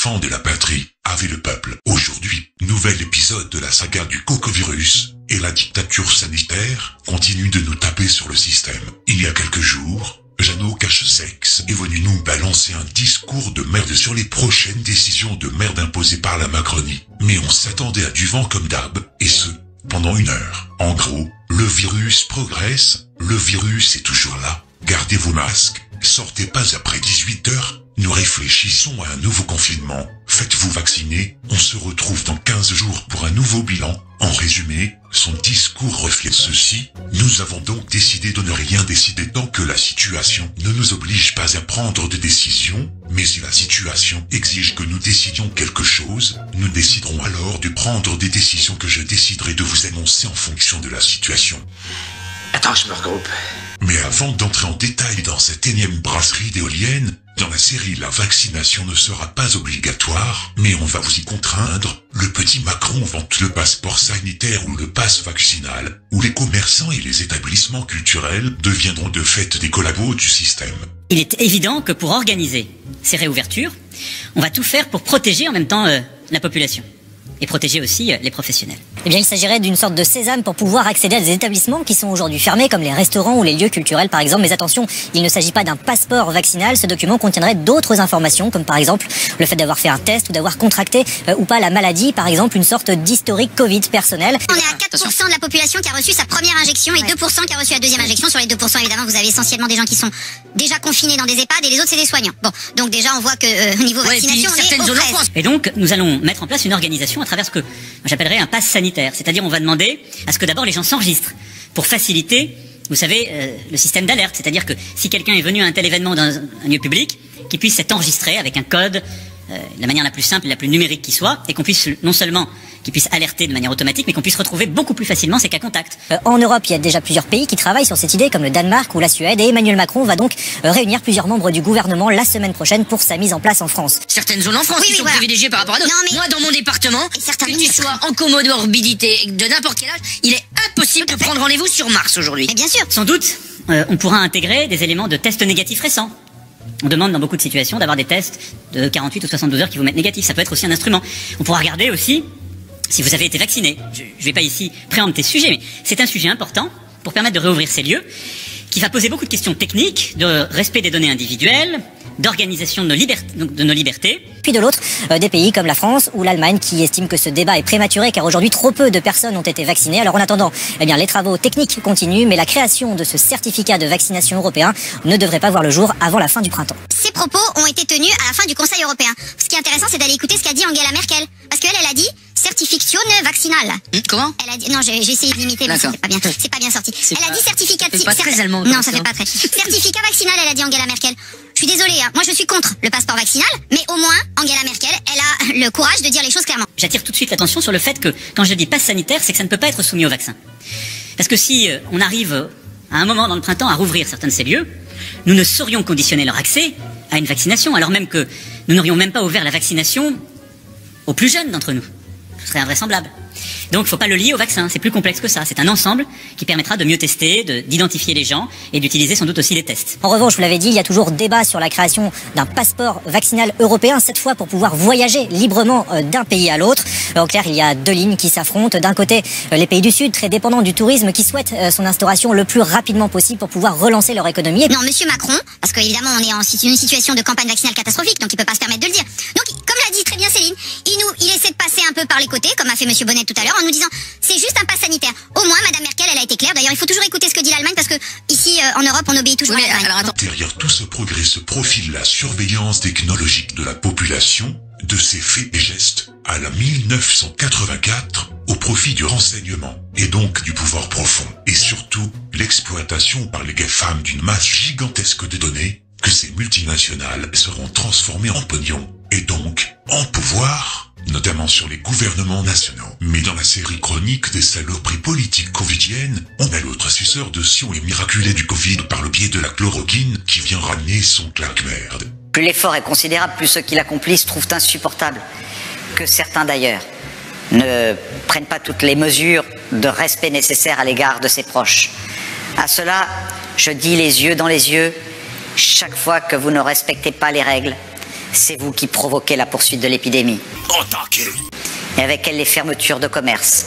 défendent la patrie, avec le peuple. Aujourd'hui, nouvel épisode de la saga du cocovirus, et la dictature sanitaire continue de nous taper sur le système. Il y a quelques jours, Jeannot Cache-Sexe est venu nous balancer un discours de merde sur les prochaines décisions de merde imposées par la Macronie. Mais on s'attendait à du vent comme d'hab, et ce, pendant 1 heure. En gros, le virus progresse, le virus est toujours là. Gardez vos masques, sortez pas après 18 heures. Nous réfléchissons à un nouveau confinement. Faites-vous vacciner, on se retrouve dans 15 jours pour un nouveau bilan. En résumé, son discours reflète ceci. Nous avons donc décidé de ne rien décider tant que la situation ne nous oblige pas à prendre de décisions. Mais si la situation exige que nous décidions quelque chose, nous déciderons alors de prendre des décisions que je déciderai de vous annoncer en fonction de la situation. Attends, je me regroupe. Mais avant d'entrer en détail dans cette énième brasserie d'éoliennes, dans la série la vaccination ne sera pas obligatoire, mais on va vous y contraindre. Le petit Macron vante le passeport sanitaire ou le pass vaccinal, où les commerçants et les établissements culturels deviendront de fait des collabos du système. Il est évident que pour organiser ces réouvertures, on va tout faire pour protéger en même temps la population. Et protéger aussi les professionnels. Eh bien, il s'agirait d'une sorte de sésame pour pouvoir accéder à des établissements qui sont aujourd'hui fermés, comme les restaurants ou les lieux culturels par exemple. Mais attention, il ne s'agit pas d'un passeport vaccinal. Ce document contiendrait d'autres informations, comme par exemple le fait d'avoir fait un test ou d'avoir contracté ou pas la maladie, par exemple une sorte d'historique Covid personnel. On est à 4% de la population qui a reçu sa première injection et 2% qui a reçu la deuxième injection. Sur les 2%, évidemment, vous avez essentiellement des gens qui sont déjà confinés dans des EHPAD et les autres, c'est des soignants. Bon, donc déjà, on voit que au niveau vaccination, on est aux fraises. Et donc, nous allons mettre en place une organisation à travers ce que j'appellerais un pass sanitaire. C'est-à-dire, on va demander à ce que d'abord les gens s'enregistrent pour faciliter, vous savez, le système d'alerte. C'est-à-dire que si quelqu'un est venu à un tel événement dans un lieu public, qu'il puisse s'être enregistré avec un code, de la manière la plus simple et la plus numérique qui soit, et qu'on puisse non seulement qu'il puisse alerter de manière automatique, mais qu'on puisse retrouver beaucoup plus facilement ses cas contacts. En Europe, il y a déjà plusieurs pays qui travaillent sur cette idée, comme le Danemark ou la Suède, et Emmanuel Macron va donc réunir plusieurs membres du gouvernement la semaine prochaine pour sa mise en place en France. Certaines zones en France qui sont privilégiées par rapport à d'autres. Moi, dans mon département, que tu sois en comorbidité de n'importe quel âge, il est impossible de prendre rendez-vous sur Mars aujourd'hui. Mais bien sûr. Sans doute, on pourra intégrer des éléments de tests négatifs récents. On demande dans beaucoup de situations d'avoir des tests de 48 ou 72 heures qui vous mettent négatifs. Ça peut être aussi un instrument. On pourra regarder aussi si vous avez été vacciné. Je ne vais pas ici préempter ce sujet, mais c'est un sujet important pour permettre de réouvrir ces lieux, qui va poser beaucoup de questions techniques, de respect des données individuelles, d'organisation de nos libertés. Puis de l'autre, des pays comme la France ou l'Allemagne qui estiment que ce débat est prématuré car aujourd'hui trop peu de personnes ont été vaccinées. Alors en attendant, eh bien les travaux techniques continuent, mais la création de ce certificat de vaccination européen ne devrait pas voir le jour avant la fin du printemps. Ces propos ont été tenus à la fin du Conseil européen. Ce qui est intéressant, c'est d'aller écouter ce qu'a dit Angela Merkel. Parce qu'elle, elle a dit certification vaccinale. Comment? Elle a dit, non, j'ai essayé de l'imiter, mais c'est pas bien sorti. Elle a dit certificat. C'est pas très allemand. Non, ça fait pas très. Certificat vaccinal, elle a dit Angela Merkel. Je suis désolée, hein. Moi je suis contre le passeport vaccinal, mais au moins Angela Merkel, elle a le courage de dire les choses clairement. J'attire tout de suite l'attention sur le fait que quand je dis passe sanitaire, c'est que ça ne peut pas être soumis au vaccin. Parce que si on arrive à un moment dans le printemps à rouvrir certains de ces lieux, nous ne saurions conditionner leur accès à une vaccination, alors même que nous n'aurions même pas ouvert la vaccination aux plus jeunes d'entre nous. Ce serait invraisemblable. Donc il ne faut pas le lier au vaccin, c'est plus complexe que ça. C'est un ensemble qui permettra de mieux tester, d'identifier les gens et d'utiliser sans doute aussi les tests. En revanche, vous l'avez dit, il y a toujours débat sur la création d'un passeport vaccinal européen, cette fois pour pouvoir voyager librement d'un pays à l'autre. En clair, il y a deux lignes qui s'affrontent. D'un côté, les pays du Sud, très dépendants du tourisme, qui souhaitent son instauration le plus rapidement possible pour pouvoir relancer leur économie. Non, monsieur Macron, parce qu'évidemment on est en une situation de campagne vaccinale catastrophique, donc il peut pas se permettre de le dire. Donc, comme l'a dit très bien Céline, il essaie de passer un peu par les côtés, comme a fait monsieur Bonnet tout à l'heure, en nous disant c'est juste un pass sanitaire. Au moins, madame Merkel, elle a été claire. D'ailleurs, il faut toujours écouter ce que dit l'Allemagne parce que ici, en Europe, on obéit toujours à l'Allemagne. Derrière tout ce progrès se profile la surveillance technologique de la population, de ses faits et gestes, à la 1984, au profit du renseignement, et donc du pouvoir profond, et surtout, l'exploitation par les GAFAM d'une masse gigantesque de données, que ces multinationales seront transformées en pognon, et donc, en pouvoir, notamment sur les gouvernements nationaux. Mais dans la série chronique des saloperies politiques covidiennes, on a l'autre suceur de Sion et miraculé du Covid par le biais de la chloroquine qui vient ramener son claque-merde. Plus l'effort est considérable, plus ceux qui l'accomplissent trouvent insupportable que certains d'ailleurs ne prennent pas toutes les mesures de respect nécessaires à l'égard de ses proches. À cela, je dis les yeux dans les yeux, chaque fois que vous ne respectez pas les règles, C'est vous qui provoquez la poursuite de l'épidémie. Et avec elle les fermetures de commerce,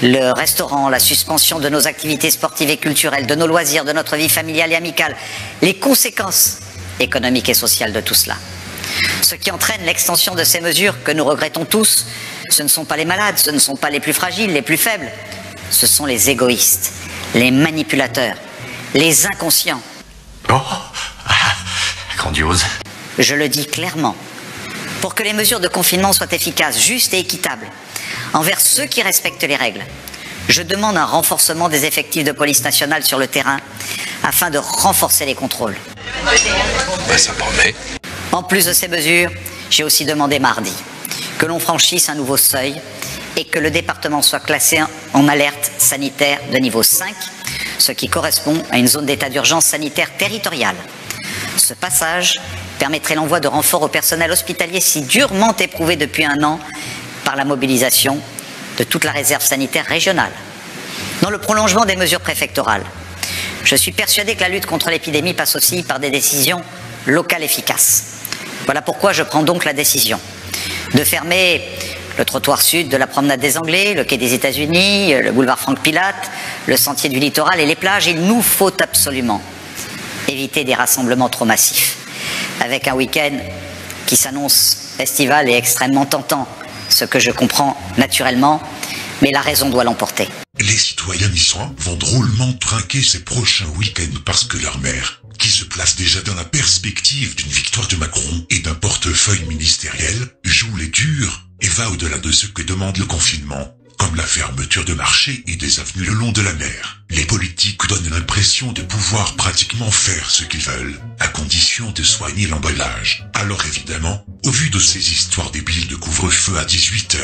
le restaurant, la suspension de nos activités sportives et culturelles, de nos loisirs, de notre vie familiale et amicale, les conséquences économiques et sociales de tout cela. Ce qui entraîne l'extension de ces mesures que nous regrettons tous, ce ne sont pas les malades, ce ne sont pas les plus fragiles, les plus faibles, ce sont les égoïstes, les manipulateurs, les inconscients. Oh, grandiose. Je le dis clairement, pour que les mesures de confinement soient efficaces, justes et équitables, envers ceux qui respectent les règles, je demande un renforcement des effectifs de police nationale sur le terrain afin de renforcer les contrôles. Ça promet. En plus de ces mesures, j'ai aussi demandé mardi que l'on franchisse un nouveau seuil et que le département soit classé en alerte sanitaire de niveau 5, ce qui correspond à une zone d'état d'urgence sanitaire territoriale. Ce passage permettrait l'envoi de renforts au personnel hospitalier si durement éprouvé depuis un an par la mobilisation de toute la réserve sanitaire régionale. Dans le prolongement des mesures préfectorales, je suis persuadé que la lutte contre l'épidémie passe aussi par des décisions locales efficaces. Voilà pourquoi je prends donc la décision de fermer le trottoir sud de la promenade des Anglais, le quai des États-Unis, le boulevard Franck-Pilate, le sentier du littoral et les plages. Il nous faut absolument éviter des rassemblements trop massifs. Avec un week-end qui s'annonce estival et extrêmement tentant, ce que je comprends naturellement, mais la raison doit l'emporter. Les citoyens niçois vont drôlement trinquer ces prochains week-ends parce que leur maire, qui se place déjà dans la perspective d'une victoire de Macron et d'un portefeuille ministériel, joue les durs et va au-delà de ce que demande le confinement, comme la fermeture de marchés et des avenues le long de la mer. Les politiques donnent l'impression de pouvoir pratiquement faire ce qu'ils veulent, à condition de soigner l'emballage. Alors évidemment, au vu de ces histoires débiles de couvre-feu à 18h,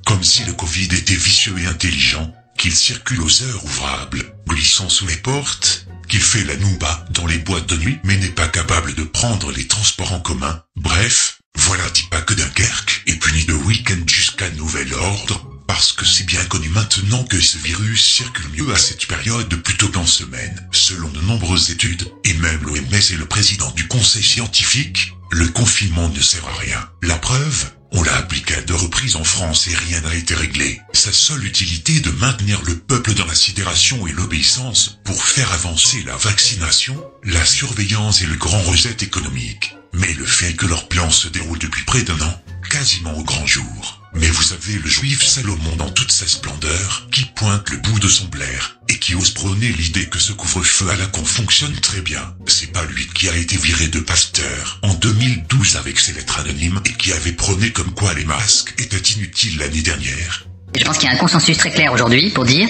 comme si le Covid était vicieux et intelligent, qu'il circule aux heures ouvrables, glissant sous les portes, qu'il fait la nouba dans les boîtes de nuit mais n'est pas capable de prendre les transports en commun. Bref, voilà dit pas que Dunkerque est puni de week-end jusqu'à nouvel ordre, parce que c'est bien connu maintenant que ce virus circule mieux à cette période plutôt qu'en semaine. Selon de nombreuses études, et même l'OMS et le président du conseil scientifique, le confinement ne sert à rien. La preuve, on l'a appliqué à 2 reprises en France et rien n'a été réglé. Sa seule utilité est de maintenir le peuple dans la sidération et l'obéissance pour faire avancer la vaccination, la surveillance et le grand reset économique. Mais le fait est que leur plan se déroule depuis près d'1 an, quasiment au grand jour. Mais vous avez le juif Salomon dans toute sa splendeur, qui pointe le bout de son blaire, et qui ose prôner l'idée que ce couvre-feu à la con fonctionne très bien. C'est pas lui qui a été viré de Pasteur en 2012 avec ses lettres anonymes et qui avait prôné comme quoi les masques étaient inutiles l'année dernière. Je pense qu'il y a un consensus très clair aujourd'hui pour dire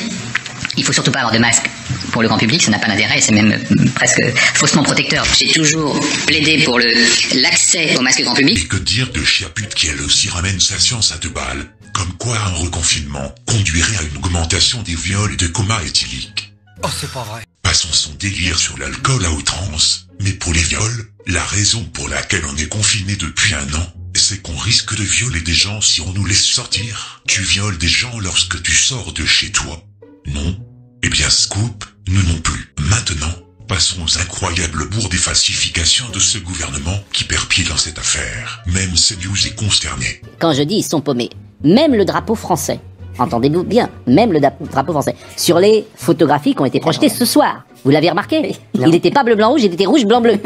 il faut surtout pas avoir de masque pour le grand public, ça n'a pas d'intérêt, c'est même presque faussement protecteur. J'ai toujours plaidé pour l'accès au masque grand public. Et que dire de Chiapute qui elle aussi ramène sa science à 2 balles, comme quoi un reconfinement conduirait à une augmentation des viols et de comas éthyliques. Oh, c'est pas vrai. Passons son délire sur l'alcool à outrance, mais pour les viols, la raison pour laquelle on est confiné depuis 1 an, c'est qu'on risque de violer des gens si on nous laisse sortir. Tu violes des gens lorsque tu sors de chez toi? Non? Eh bien scoop, nous non plus. Maintenant, passons aux incroyables bourdes et falsifications de ce gouvernement qui perd pied dans cette affaire. Même CNews est consterné. Quand je dis ils sont paumés, même le drapeau français, entendez-vous bien, même le drapeau français, sur les photographies qui ont été projetées ce soir, vous l'avez remarqué? Il n'était pas bleu-blanc-rouge, il était rouge-blanc-bleu.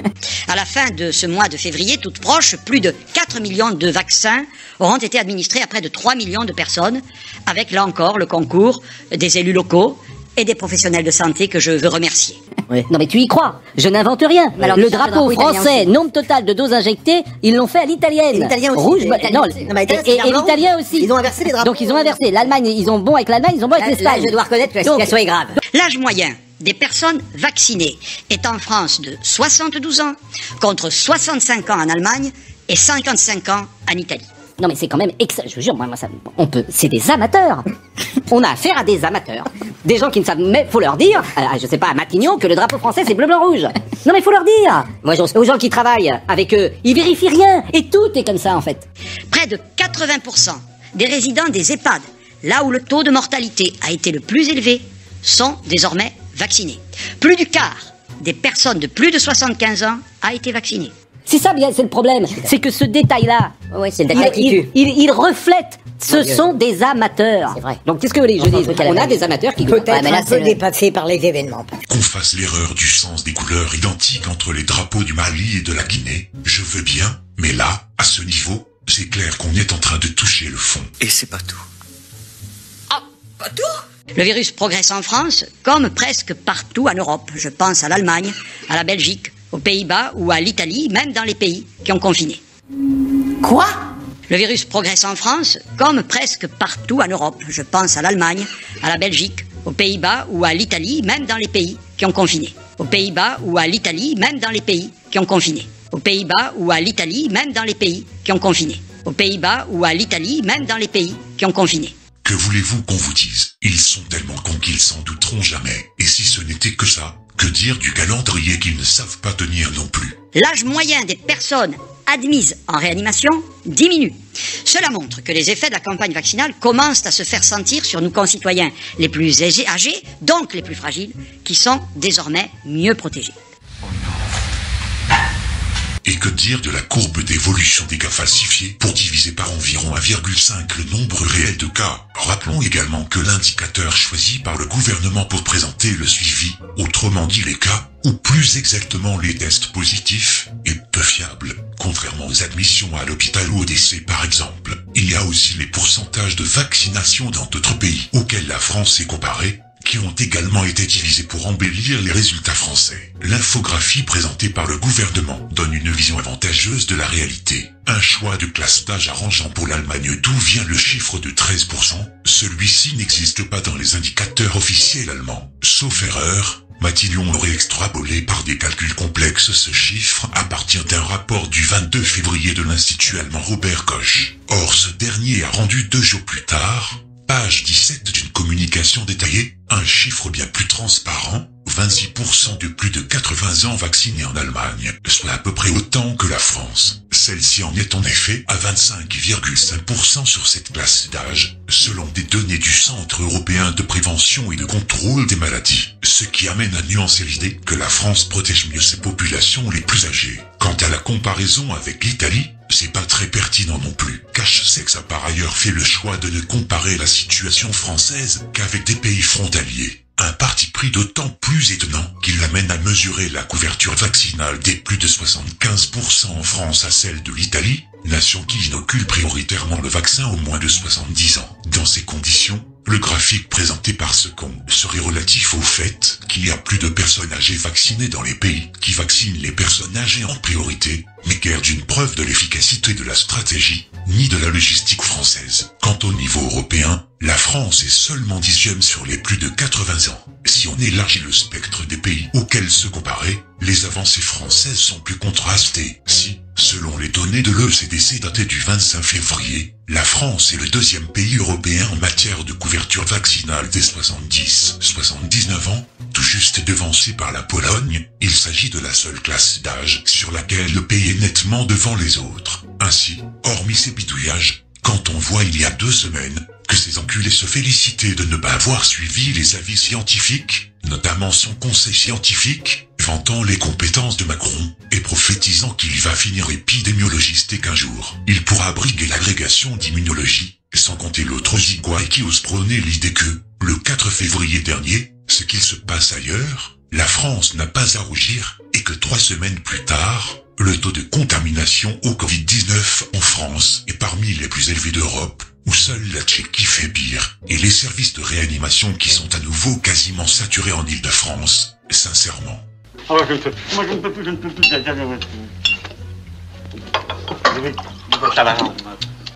À la fin de ce mois de février, toute proche, plus de 4 millions de vaccins auront été administrés à près de 3 millions de personnes, avec là encore le concours des élus locaux et des professionnels de santé que je veux remercier. Ouais. Non mais tu y crois, je n'invente rien. Alors, le drapeau français, nombre total de doses injectées, ils l'ont fait à l'italienne. L'italien aussi. Rouge, et l'italien aussi. Ils ont inversé les drapeaux. Donc ils ont inversé. L'Allemagne, ils ont bon avec l'Allemagne, ils ont bon avec l'Espagne. Là, je dois reconnaître que la situation est grave. L'âge moyen des personnes vaccinées est en France de 72 ans, contre 65 ans en Allemagne et 55 ans en Italie. Non mais c'est quand même je vous jure, moi ça, c'est des amateurs. On a affaire à des amateurs, des gens qui ne savent, mais faut leur dire, je sais pas, à Matignon, que le drapeau français c'est bleu, blanc, rouge. Non mais faut leur dire. Moi, aux gens qui travaillent avec eux, ils vérifient rien et tout est comme ça en fait. Près de 80% des résidents des EHPAD, là où le taux de mortalité a été le plus élevé, sont désormais vaccinés. Plus du quart des personnes de plus de 75 ans a été vacciné. C'est ça bien, c'est le problème. C'est que ce détail-là, ouais, c'est le détail qui tue. Il reflète. Ce sont des amateurs. C'est vrai. Donc qu'est-ce que vous voulez que je dise? On a des amateurs qui peut-être un peu dépassés par les événements. Qu'on fasse l'erreur du sens des couleurs identiques entre les drapeaux du Mali et de la Guinée, je veux bien, mais là, à ce niveau, c'est clair qu'on est en train de toucher le fond. Et c'est pas tout. Ah, pas tout? Le virus progresse en France, comme presque partout en Europe. Je pense à l'Allemagne, à la Belgique, aux Pays-Bas ou à l'Italie, même dans les pays qui ont confiné. Quoi? Le virus progresse en France, comme presque partout en Europe. Je pense à l'Allemagne, à la Belgique, aux Pays-Bas ou à l'Italie, même dans les pays qui ont confiné. Aux Pays-Bas ou à l'Italie, même dans les pays qui ont confiné. Aux Pays-Bas ou à l'Italie, même dans les pays qui ont confiné. Aux Pays-Bas ou à l'Italie, même dans les pays qui ont confiné. Que voulez-vous qu'on vous dise? Ils sont tellement cons qu'ils s'en douteront jamais. Et si ce n'était que ça, que dire du calendrier qu'ils ne savent pas tenir non plus? L'âge moyen des personnes admises en réanimation diminue. Cela montre que les effets de la campagne vaccinale commencent à se faire sentir sur nos concitoyens les plus âgés, donc les plus fragiles, qui sont désormais mieux protégés. Et que dire de la courbe d'évolution des cas falsifiés pour diviser par environ 1,5 le nombre réel de cas? Rappelons également que l'indicateur choisi par le gouvernement pour présenter le suivi, autrement dit les cas, ou plus exactement les tests positifs, est peu fiable. Contrairement aux admissions à l'hôpital ou au décès par exemple, il y a aussi les pourcentages de vaccination dans d'autres pays auxquels la France est comparée, qui ont également été divisés pour embellir les résultats français. L'infographie présentée par le gouvernement donne une vision avantageuse de la réalité. Un choix de classe d'âge arrangeant pour l'Allemagne, d'où vient le chiffre de 13%. Celui-ci n'existe pas dans les indicateurs officiels allemands. Sauf erreur, Matignon aurait extrapolé par des calculs complexes ce chiffre à partir d'un rapport du 22 février de l'Institut allemand Robert Koch. Or, ce dernier a rendu 2 jours plus tard, page 17 d'une communication détaillée, un chiffre bien plus transparent, 26% de plus de 80 ans vaccinés en Allemagne, soit à peu près autant que la France. Celle-ci en est en effet à 25,5% sur cette classe d'âge, selon des données du Centre européen de prévention et de contrôle des maladies, ce qui amène à nuancer l'idée que la France protège mieux ses populations les plus âgées. Quant à la comparaison avec l'Italie, c'est pas très pertinent non plus. Cache-Sexe a par ailleurs fait le choix de ne comparer la situation française qu'avec des pays frontaliers. Un parti pris d'autant plus étonnant qu'il l'amène à mesurer la couverture vaccinale des plus de 75% en France à celle de l'Italie, nation qui inocule prioritairement le vaccin aux moins de 70 ans. Dans ces conditions, le graphique présenté par ce con serait relatif au fait qu'il y a plus de personnes âgées vaccinées dans les pays qui vaccinent les personnes âgées en priorité, mais guère d'une preuve de l'efficacité de la stratégie, ni de la logistique française. Quant au niveau européen, la France est seulement 10e sur les plus de 80 ans. Si on élargit le spectre des pays auxquels se comparer, les avancées françaises sont plus contrastées. Si, selon les données de l'ECDC datées du 25 février, la France est le 2e pays européen en matière de couverture vaccinale des 70-79 ans, tout juste devancé par la Pologne, il s'agit de la seule classe d'âge sur laquelle le pays est nettement devant les autres. Ainsi, hormis ces bidouillages, quand on voit il y a 2 semaines que ces enculés se félicitaient de ne pas avoir suivi les avis scientifiques, notamment son conseil scientifique, vantant les compétences de Macron, et prophétisant qu'il va finir épidémiologiste et qu'un jour, il pourra briguer l'agrégation d'immunologie, sans compter l'autre zigouaille qui ose prôner l'idée que, le 4 février dernier, ce qu'il se passe ailleurs, la France n'a pas à rougir, et que 3 semaines plus tard, le taux de contamination au Covid-19 en France est parmi les plus élevés d'Europe, où seule la Tchéquie fait pire, et les services de réanimation qui sont à nouveau quasiment saturés en Île-de-France, sincèrement.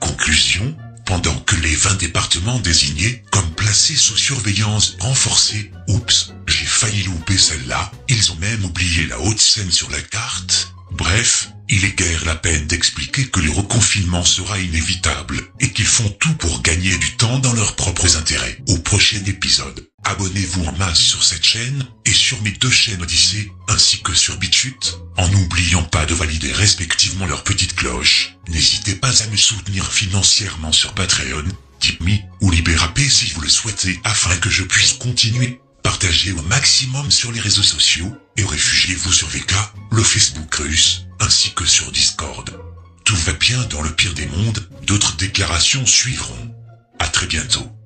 Conclusion, pendant que les 20 départements désignés comme placés sous surveillance renforcée, oups, j'ai failli louper celle-là, ils ont même oublié la Haute-Seine sur la carte. Bref, il est guère la peine d'expliquer que le reconfinement sera inévitable et qu'ils font tout pour gagner du temps dans leurs propres intérêts. Au prochain épisode, abonnez-vous en masse sur cette chaîne et sur mes 2 chaînes Odyssée ainsi que sur BitChute, en n'oubliant pas de valider respectivement leur petite cloche. N'hésitez pas à me soutenir financièrement sur Patreon, Tipeee ou Libérapay si vous le souhaitez afin que je puisse continuer. Partagez au maximum sur les réseaux sociaux et réfugiez-vous sur VK, le Facebook russe, ainsi que sur Discord. Tout va bien dans le pire des mondes, d'autres déclarations suivront. À très bientôt.